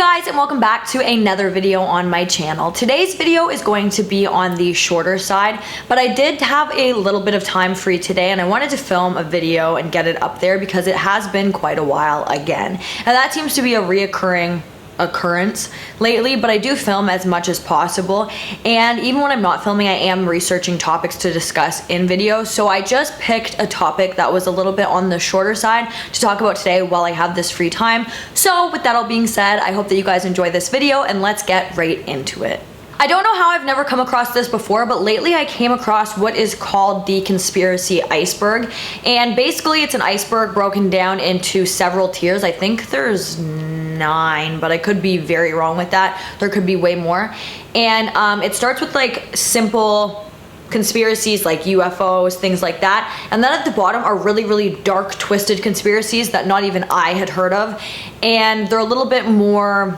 Guys, and welcome back to another video on my channel. Today's video is going to be on the shorter side, but I did have a little bit of time free today and I wanted to film a video and get it up there because it has been quite a while again. And that seems to be a reoccurring occurrence lately, but I do film as much as possible, and even when I'm not filming I am researching topics to discuss in videos. So I just picked a topic that was a little bit on the shorter side to talk about today while I have this free time. So with that all being said, I hope that you guys enjoy this video and let's get right into it. I don't know how I've never come across this before, but lately I came across what is called the Conspiracy Iceberg, and basically it's an iceberg broken down into several tiers. I think there's 9, but I could be very wrong with that. There could be way more. And it starts with like simple conspiracies like UFOs, things like that, and then at the bottom are really dark, twisted conspiracies that not even I had heard of, and they're a little bit more,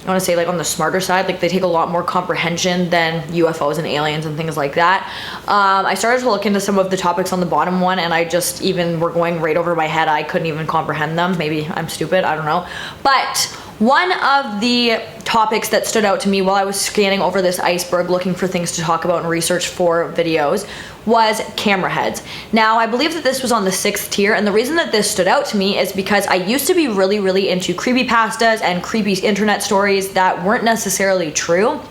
I want to say, like on the smarter side. Like they take a lot more comprehension than UFOs and aliens and things like that. I started to look into some of the topics on the bottom one and I just even were going right over my head. I couldn't even comprehend them. Maybe I'm stupid, I don't know. But one of the topics that stood out to me while I was scanning over this iceberg looking for things to talk about and research for videos was Cameraheads. Now, I believe that this was on the 6th tier, and the reason that this stood out to me is because I used to be really into creepypastas and creepy internet stories that weren't necessarily true.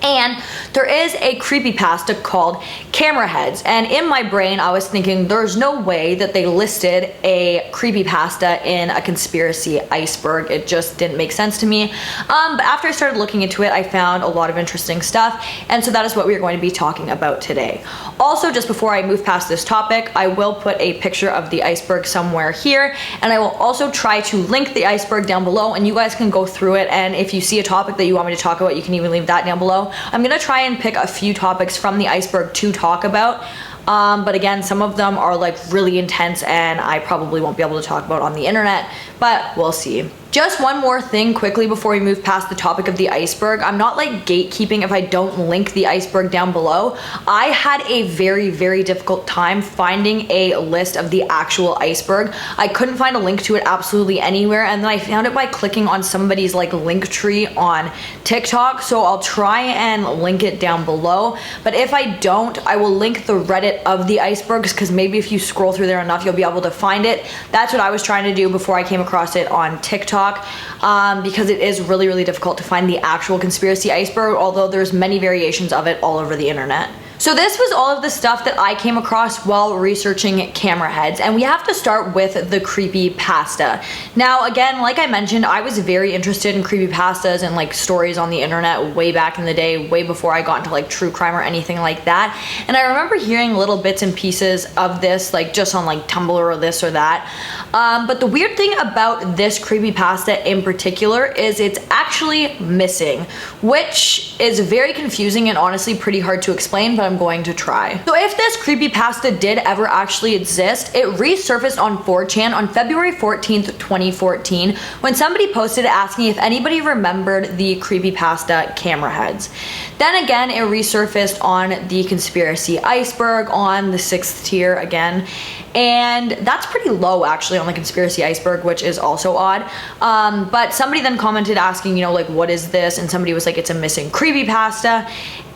And there is a creepypasta called Cameraheads, and in my brain I was thinking there's no way that they listed a creepypasta in a conspiracy iceberg. It just didn't make sense to me. But after I started looking into it, I found a lot of interesting stuff, and so that is what we are going to be talking about today. Also, just before I move past this topic, I will put a picture of the iceberg somewhere here, and I will also try to link the iceberg down below, and you guys can go through it, and if you see a topic that you want me to talk about, you can even leave that down below. I'm gonna try and pick a few topics from the iceberg to talk about, but again, some of them are like really intense and I probably won't be able to talk about on the internet, but we'll see. Just one more thing quickly before we move past the topic of the iceberg. I'm not like gatekeeping if I don't link the iceberg down below. I had a very difficult time finding a list of the actual iceberg. I couldn't find a link to it absolutely anywhere, and then I found it by clicking on somebody's like link tree on TikTok, so I'll try and link it down below. But if I don't, I will link the Reddit of the icebergs, because maybe if you scroll through there enough, you'll be able to find it. That's what I was trying to do before I came across it on TikTok. Because it is really difficult to find the actual conspiracy iceberg, although there's many variations of it all over the internet. So this was all of the stuff that I came across while researching Cameraheads, and we have to start with the creepypasta. Now again, like I mentioned, I was very interested in creepypastas and like stories on the internet way back in the day, way before I got into like true crime or anything like that. And I remember hearing little bits and pieces of this, like just on like Tumblr or this or that. But the weird thing about this creepypasta in particular is it's actually missing, which is very confusing and honestly pretty hard to explain, but I'm going to try. So if this creepypasta did ever actually exist, it resurfaced on 4chan on February 14th, 2014, when somebody posted asking if anybody remembered the creepypasta Cameraheads. Then again, it resurfaced on the Conspiracy Iceberg on the 6th tier again, and that's pretty low actually on the Conspiracy Iceberg, which is also odd. But somebody then commented asking, you know, like, what is this? And somebody was like, it's a missing creepypasta.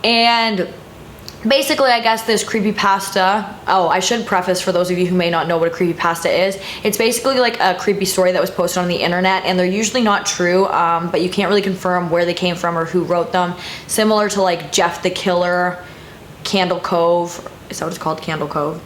And basically, I guess this creepypasta, oh, I should preface for those of you who may not know what a creepypasta is. It's basically like a creepy story that was posted on the internet, and they're usually not true, but you can't really confirm where they came from or who wrote them. Similar to like Jeff the Killer, Candle Cove, is that what it's called? Candle Cove.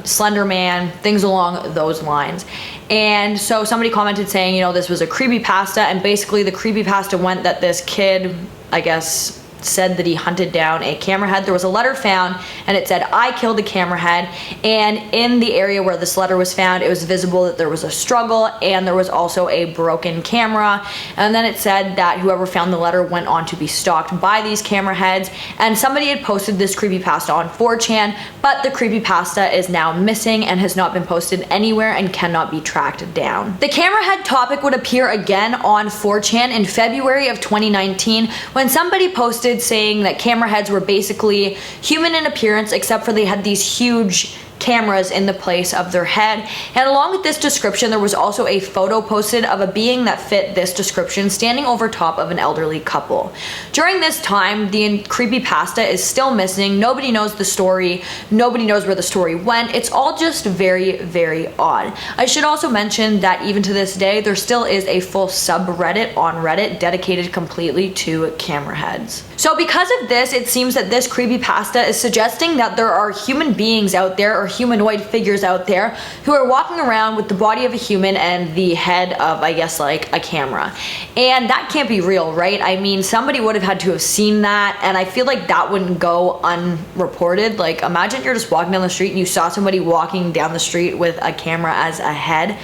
Slender Man, things along those lines. And so somebody commented saying, you know, this was a creepypasta, and basically the creepypasta went that this kid, I guess, said that he hunted down a camerahead. There was a letter found and it said, I killed a camerahead, and in the area where this letter was found, it was visible that there was a struggle and there was also a broken camera. And then it said that whoever found the letter went on to be stalked by these cameraheads, and somebody had posted this creepypasta on 4chan, but the creepypasta is now missing and has not been posted anywhere and cannot be tracked down. The camerahead topic would appear again on 4chan in February of 2019 when somebody posted saying that cameraheads were basically human in appearance, except for they had these huge cameras in the place of their head. And along with this description, there was also a photo posted of a being that fit this description standing over top of an elderly couple. During this time, the creepypasta is still missing. Nobody knows the story. Nobody knows where the story went. It's all just very, very odd. I should also mention that even to this day, there still is a full subreddit on Reddit dedicated completely to Cameraheads. So because of this, it seems that this creepypasta is suggesting that there are human beings out there, or humanoid figures out there, who are walking around with the body of a human and the head of, I guess, like a camera. And that can't be real, right? I mean, somebody would have had to have seen that, and I feel like that wouldn't go unreported. Like, imagine you're just walking down the street and you saw somebody walking down the street with a camera as a head.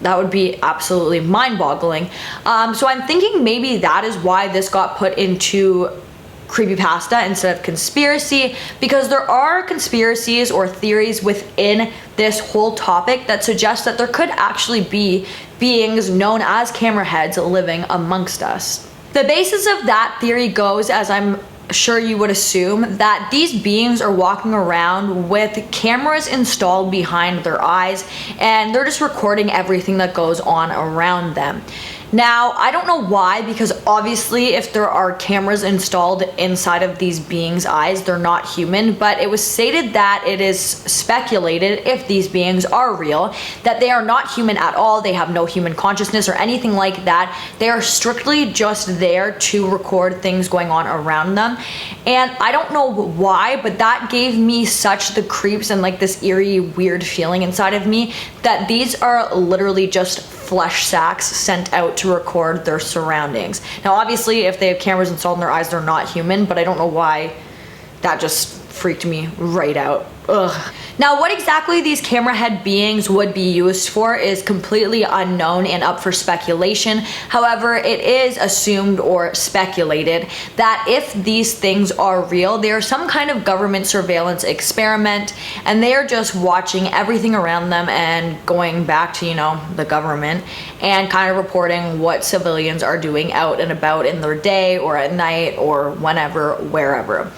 That would be absolutely mind-boggling. So I'm thinking maybe that is why this got put into creepypasta instead of conspiracy, because there are conspiracies or theories within this whole topic that suggest that there could actually be beings known as cameraheads living amongst us. The basis of that theory goes, as I'm sure you would assume, that these beings are walking around with cameras installed behind their eyes, and they're just recording everything that goes on around them. Now, I don't know why, because obviously if there are cameras installed inside of these beings' eyes, they're not human, but it was stated that it is speculated, if these beings are real, that they are not human at all. They have no human consciousness or anything like that. They are strictly just there to record things going on around them. And I don't know why, but that gave me such the creeps and like this eerie, weird feeling inside of me that these are literally just flesh sacks sent out to record their surroundings. Now, obviously, if they have cameras installed in their eyes, they're not human, but I don't know why that just freaked me right out. Ugh. Now, what exactly these camerahead beings would be used for is completely unknown and up for speculation. However, it is assumed or speculated that if these things are real, they are some kind of government surveillance experiment, and they are just watching everything around them and going back to, you know, the government and kind of reporting what civilians are doing out and about in their day or at night or whenever, wherever.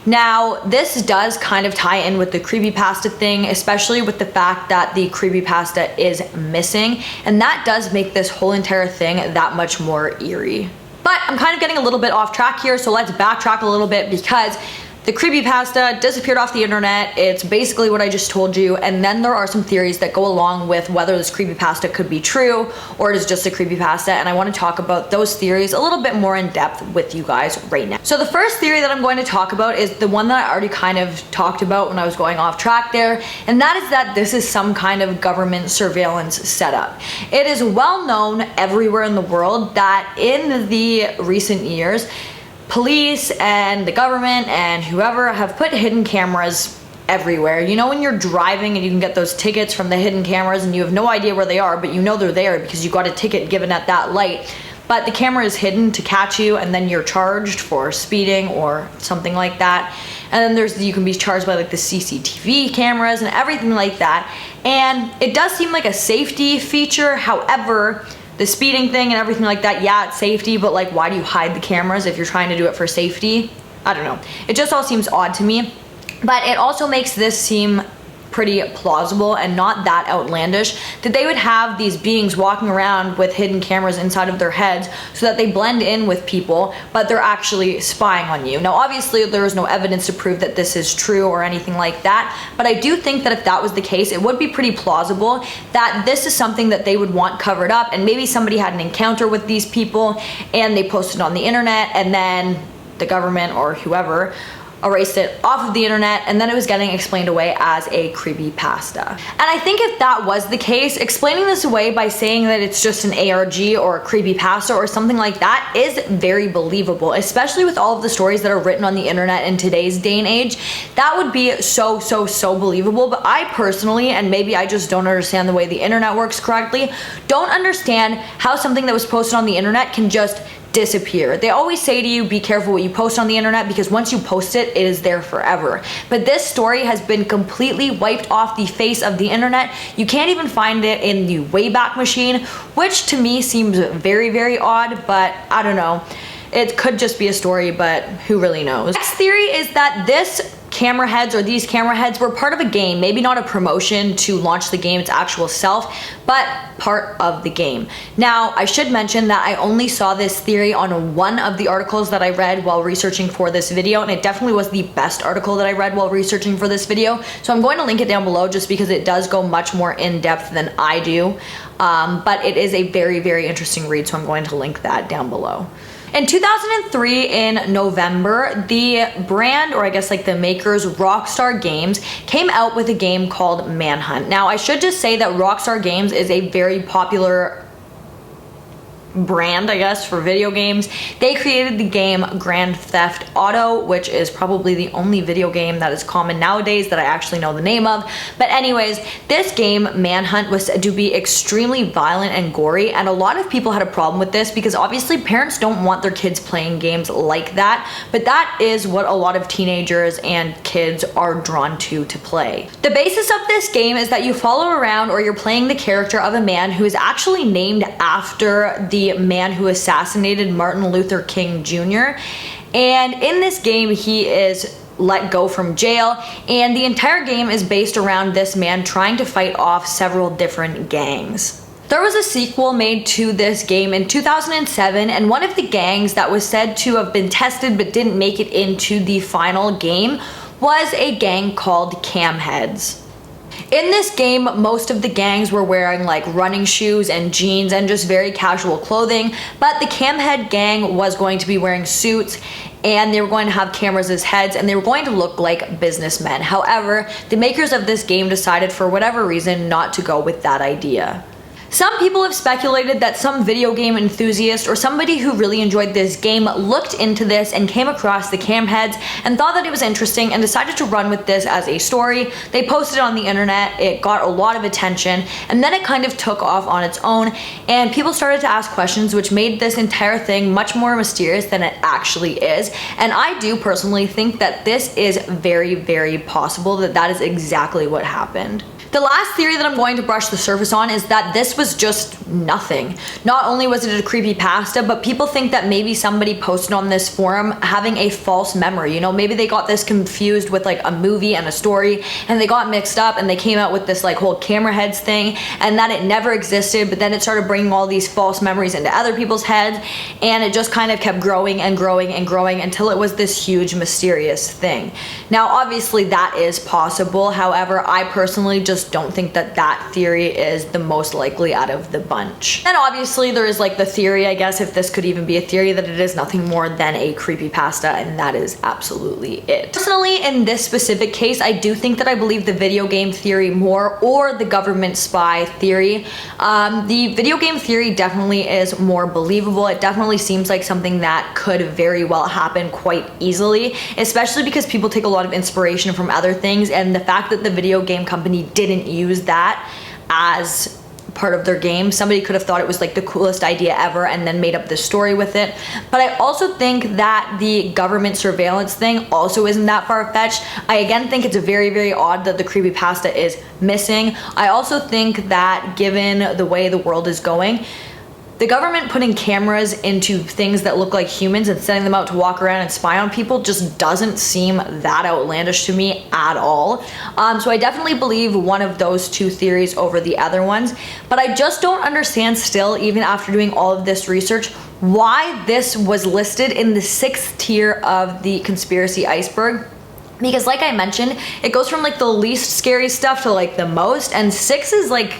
Now, this does kind of tie in with the creepypasta thing, especially with the fact that the creepypasta is missing, and that does make this whole entire thing that much more eerie. But I'm kind of getting a little bit off track here, so let's backtrack a little bit, because the creepypasta disappeared off the internet. It's basically what I just told you, and then there are some theories that go along with whether this creepypasta could be true or it is just a creepypasta, and I want to talk about those theories a little bit more in depth with you guys right now. So the first theory that I'm going to talk about is the one that I already kind of talked about when I was going off track there, and that is that this is some kind of government surveillance setup. It is well known everywhere in the world that in the recent years, police and the government and whoever have put hidden cameras everywhere. You know, when you're driving and you can get those tickets from the hidden cameras and you have no idea where they are, but you know they're there because you got a ticket given at that light, but the camera is hidden to catch you, and then you're charged for speeding or something like that. And then you can be charged by like the CCTV cameras and everything like that. And it does seem like a safety feature. However, the speeding thing and everything like that, yeah, it's safety, but like, why do you hide the cameras if you're trying to do it for safety? I don't know. It just all seems odd to me, but it also makes this seem pretty plausible and not that outlandish that they would have these beings walking around with hidden cameras inside of their heads so that they blend in with people, but they're actually spying on you. Now, obviously, there is no evidence to prove that this is true or anything like that, but I do think that if that was the case, it would be pretty plausible that this is something that they would want covered up, and maybe somebody had an encounter with these people and they posted on the internet, and then the government or whoever erased it off of the internet, and then it was getting explained away as a creepypasta. And I think if that was the case, explaining this away by saying that it's just an ARG or a creepypasta or something like that is very believable, especially with all of the stories that are written on the internet in today's day and age. That would be so believable. But I personally, and maybe I just don't understand the way the internet works correctly, don't understand how something that was posted on the internet can just disappear. They always say to you, be careful what you post on the internet, because once you post it, it is there forever. But this story has been completely wiped off the face of the internet. You can't even find it in the Wayback Machine, which to me seems very odd, but I don't know. It could just be a story, but who really knows? Next theory is that this Cameraheads, or these Cameraheads, were part of a game, maybe not a promotion to launch the game its actual self, but part of the game. Now, I should mention that I only saw this theory on one of the articles that I read while researching for this video, and it definitely was the best article that I read while researching for this video. So I'm going to link it down below just because it does go much more in depth than I do. But it is a very, very interesting read, so I'm going to link that down below. In 2003, in November, the brand, or I guess like the makers, Rockstar Games, came out with a game called Manhunt. Now, I should just say that Rockstar Games is a very popular brand, I guess, for video games. They created the game Grand Theft Auto, which is probably the only video game that is common nowadays that I actually know the name of. But anyways, this game, Manhunt, was said to be extremely violent and gory, and a lot of people had a problem with this because obviously parents don't want their kids playing games like that, but that is what a lot of teenagers and kids are drawn to play. The basis of this game is that you follow around, or you're playing the character of a man who is actually named after the man who assassinated Martin Luther King Jr. And in this game, he is let go from jail, and the entire game is based around this man trying to fight off several different gangs. There was a sequel made to this game in 2007, and one of the gangs that was said to have been tested but didn't make it into the final game was a gang called Camheads. In this game, most of the gangs were wearing like running shoes and jeans and just very casual clothing, but the Camhead gang was going to be wearing suits, and they were going to have cameras as heads, and they were going to look like businessmen. However, the makers of this game decided for whatever reason not to go with that idea. Some people have speculated that some video game enthusiast or somebody who really enjoyed this game looked into this and came across the Camheads and thought that it was interesting and decided to run with this as a story. They posted it on the internet, it got a lot of attention, and then it kind of took off on its own, and people started to ask questions, which made this entire thing much more mysterious than it actually is. And I do personally think that this is very, very possible that that is exactly what happened. The last theory that I'm going to brush the surface on is that this was just nothing. Not only was it a creepypasta, but people think that maybe somebody posted on this forum having a false memory. You know, maybe they got this confused with like a movie and a story, and they got mixed up and they came out with this like whole Cameraheads thing, and that it never existed, but then it started bringing all these false memories into other people's heads, and it just kind of kept growing and growing and growing until it was this huge mysterious thing. Now, obviously that is possible. However, I personally just don't think that that theory is the most likely out of the bunch. And obviously there is like the theory, I guess, if this could even be a theory, that it is nothing more than a creepypasta, and that is absolutely it. Personally, in this specific case, I do think that I believe the video game theory more, or the government spy theory. The video game theory definitely is more believable. It definitely seems like something that could very well happen quite easily, especially because people take a lot of inspiration from other things, and the fact that the video game company didn't use that as part of their game. Somebody could have thought it was like the coolest idea ever and then made up this story with it. But I also think that the government surveillance thing also isn't that far-fetched. I again think it's very, very odd that the creepypasta is missing. I also think that given the way the world is going, the government putting cameras into things that look like humans and sending them out to walk around and spy on people just doesn't seem that outlandish to me at all. So I definitely believe one of those two theories over the other ones, but I just don't understand still, even after doing all of this research, why this was listed in the 6th tier of the Conspiracy Iceberg. Because like I mentioned, it goes from like the least scary stuff to like the most, and 6 is like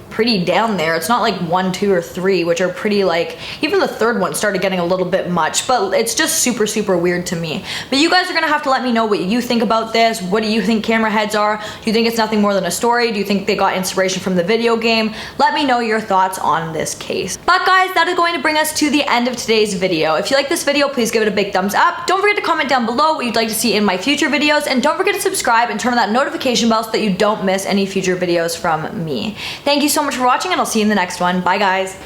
pretty down there. It's not like 1, 2, or 3, which are pretty like, even the 3rd one started getting a little bit much, but it's just super, super weird to me. But you guys are gonna have to let me know what you think about this. What do you think Cameraheads are? Do you think it's nothing more than a story? Do you think they got inspiration from the video game? Let me know your thoughts on this case. But guys, that is going to bring us to the end of today's video. If you like this video, please give it a big thumbs up. Don't forget to comment down below what you'd like to see in my future videos, and don't forget to subscribe and turn on that notification bell so that you don't miss any future videos from me. Thank you so much for watching, and I'll see you in the next one. Bye guys.